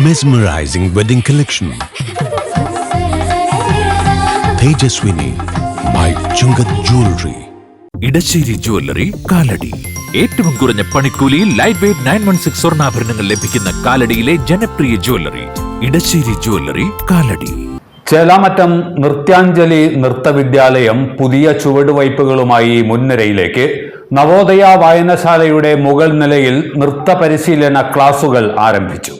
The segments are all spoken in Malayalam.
Mesmerizing wedding collection. Tejaswini by Chungat Jewelry. Edassery jewellery Kalady. ഏറ്റവും കുറഞ്ഞ പണിക്കൂലിയിൽ ലൈറ്റ് വെയ്റ്റ് 916 സ്വർണ്ണാഭരണങ്ങൾ ലഭിക്കുന്ന കാലടിയിലെ ജനപ്രിയ ജ്വല്ലറി ഇടശ്ശേരി ജ്വല്ലറി കാലടി. ചേലാമറ്റം നൃത്യാഞ്ജലി നൃത്തവിദ്യാലയം പുതിയ ചുവടുവയ്പുകളുമായി മുൻനിരയിലേക്ക്. നവോദയ വായനശാലയുടെ മുകൾ നിലയിൽ നൃത്ത പരിശീലന ക്ലാസുകൾ ആരംഭിച്ചു.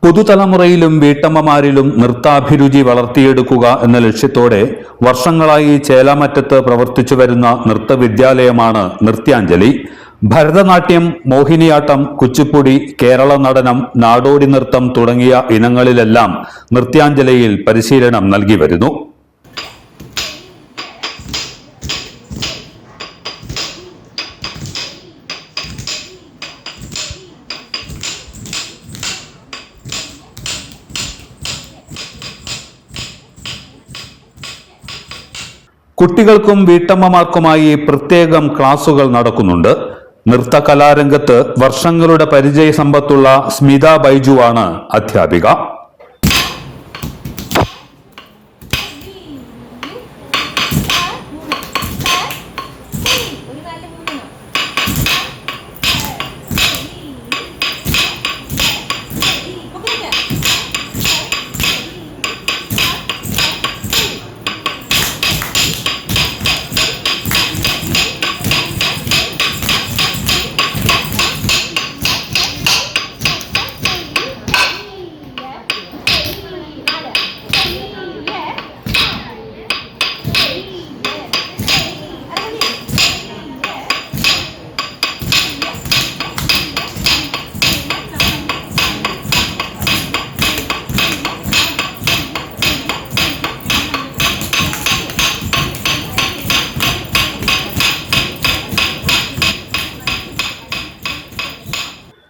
പുതുതലമുറയിലും വീട്ടമ്മമാരിലും നൃത്താഭിരുചി വളർത്തിയെടുക്കുക എന്ന ലക്ഷ്യത്തോടെ വർഷങ്ങളായി ചേലാമറ്റത്ത് പ്രവർത്തിച്ചു വരുന്ന നൃത്തവിദ്യാലയമാണ് നൃത്യാഞ്ജലി. ഭരതനാട്യം, മോഹിനിയാട്ടം, കുച്ചിപ്പുടി, കേരള നടനം, നാടോടി നൃത്തം തുടങ്ങിയ ഇനങ്ങളിലെല്ലാം നൃത്യാഞ്ജലിയിൽ പരിശീലനം നൽകി വരുന്നു. കുട്ടികൾക്കും വീട്ടമ്മമാർക്കുമായി പ്രത്യേകം ക്ലാസുകൾ നടക്കുന്നുണ്ട്. നൃത്തകലാരംഗത്ത് വർഷങ്ങളുടെ പരിചയ സമ്പത്തുള്ള സ്മിത ബൈജുവാണ് അധ്യാപിക.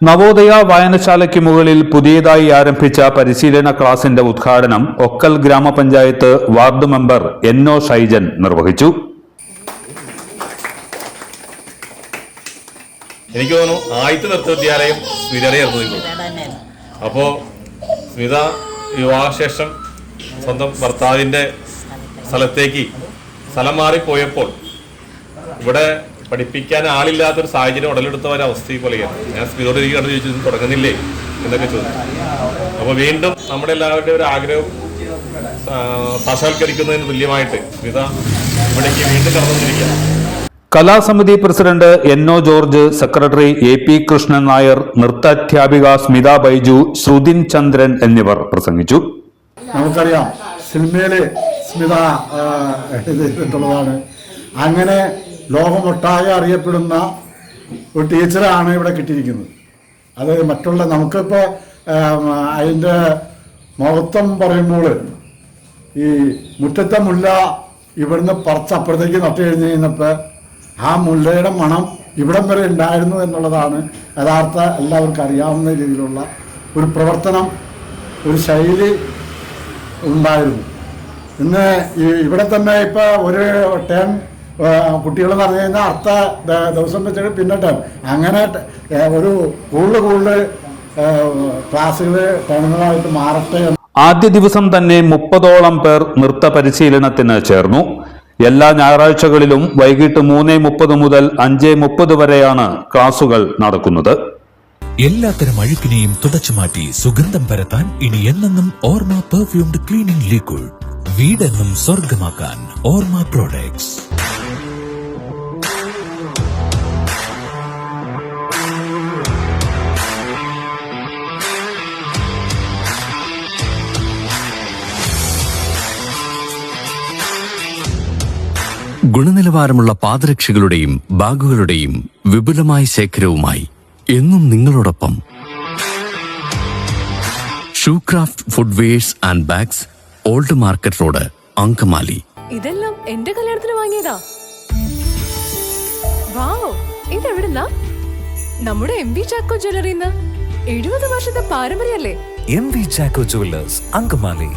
നവോദയ വായനശാലയ്ക്ക് മുകളിൽ പുതിയതായി ആരംഭിച്ച പരിശീലന ക്ലാസിന്റെ ഉദ്ഘാടനം ഒക്കൽ ഗ്രാമപഞ്ചായത്ത് വാർഡ് മെമ്പർ എന്നോ ഷൈജൻ നിർവഹിച്ചു. എനിക്ക് തോന്നുന്നു ആദ്യത്തെ നൃത്തവിദ്യാലയം സ്മിതയായിരുന്നു. അപ്പോ സ്മിത വിവാഹശേഷം സ്വന്തം ഭർത്താവിന്റെ സ്ഥലത്തേക്ക് സ്ഥലം മാറിപ്പോയപ്പോൾ ഇവിടെ പഠിപ്പിക്കാൻ ആളില്ലാത്തൊരു സാഹചര്യം ഉടലെടുത്ത ഒരവസ്ഥ പോലെയാണ്. ഞാൻ സ്മിതയോട് എനിക്ക് കണ്ടു ചോദിച്ചു, തുടങ്ങുന്നില്ലേ എന്നൊക്കെ ചോദിച്ചു. അപ്പോൾ വീണ്ടും നമ്മുടെ എല്ലാവരുടെയും ഒരു ആഗ്രഹം സാക്ഷാത്കരിക്കുന്നതിന് തുല്യമായിട്ട് സ്മിത ഇവിടേക്ക് വീണ്ടും കടന്നിരിക്കുക. കലാസമിതി പ്രസിഡന്റ് എന്നോ George, secretary AP Krishnan Nair, നൃത്താധ്യാപിക സ്മിത ബൈജു, ശ്രുതിൻ ചന്ദ്രൻ എന്നിവർ പ്രസംഗിച്ചു. നമുക്കറിയാം സിനിമയില് സ്മിത എഴുതിയിട്ടുള്ളതാണ്. അങ്ങനെ ലോകമൊട്ടാകെ അറിയപ്പെടുന്ന ഒരു ടീച്ചറാണ് ഇവിടെ കിട്ടിയിരിക്കുന്നത്. അത് മറ്റുള്ള നമുക്കിപ്പോൾ അതിൻ്റെ മഹത്വം പറയുമ്പോൾ ഈ മുറ്റത്തെ മുല്ല ഇവിടുന്ന് പറിച്ചപ്പുറത്തേക്ക് നട്ടു കഴിഞ്ഞ് കഴിഞ്ഞപ്പോൾ ആ മുല്ലയുടെ മണം ഇവിടം വരെ ഉണ്ടായിരുന്നു എന്നുള്ളതാണ് യഥാർത്ഥ എല്ലാവർക്കും അറിയാവുന്ന രീതിയിലുള്ള ഒരു പ്രവർത്തനം, ഒരു ശൈലി ഉണ്ടായിരുന്നു. ഇന്ന് ഇവിടെ തന്നെ ഇപ്പോൾ ഒരു ടേൺ കുട്ടികൾ എന്ന് പറഞ്ഞു കഴിഞ്ഞാൽ അടുത്ത ദിവസം വെച്ചിട്ട് പിന്നെ ടേൺ, അങ്ങനെ ഒരു കൂടുതൽ ക്ലാസ്സുകൾ ടേണുകളായിട്ട് മാറട്ടെ. ആദ്യ ദിവസം തന്നെ 30ഓളം പേർ നൃത്ത പരിശീലനത്തിന് ചേർന്നു. എല്ലാ ഞായറാഴ്ചകളിലും വൈകിട്ട് 3:30 മുതൽ 5:30 വരെയാണ് ക്ലാസുകൾ നടക്കുന്നത്. എല്ലാത്തരം അഴുക്കിനെയും തുടച്ചുമാറ്റി സുഗന്ധം പരത്താൻ ഇനി എന്നെന്നും ഓർമ്മ പെർഫ്യൂംഡ് ക്ലീനിംഗ് ലിക്വിഡ്. വീടെന്നും സ്വർഗമാക്കാൻ ഓർമ്മ പ്രോഡക്ട്സ്. ഗുണനിലവാരമുള്ള പാദരക്ഷകളുടെയും ബാഗുകളുടെയും വിപുലമായ ശേഖരവുമായി എന്നും നിങ്ങളോടൊപ്പം Shoecraft footwears and bags, old market road, Angamaly. ഇതെല്ലാം എന്റെ കല്യാണത്തിന് വാങ്ങിയതാ. വാവ്, ഇതെവിടുന്നാ? നമ്മുടെ MB ചാക്കോ ജ്വല്ലറിന്ന്. 70 വർഷത്തെ പാരമ്പര്യല്ലേ? MV Chacko Jewelers, Angamali.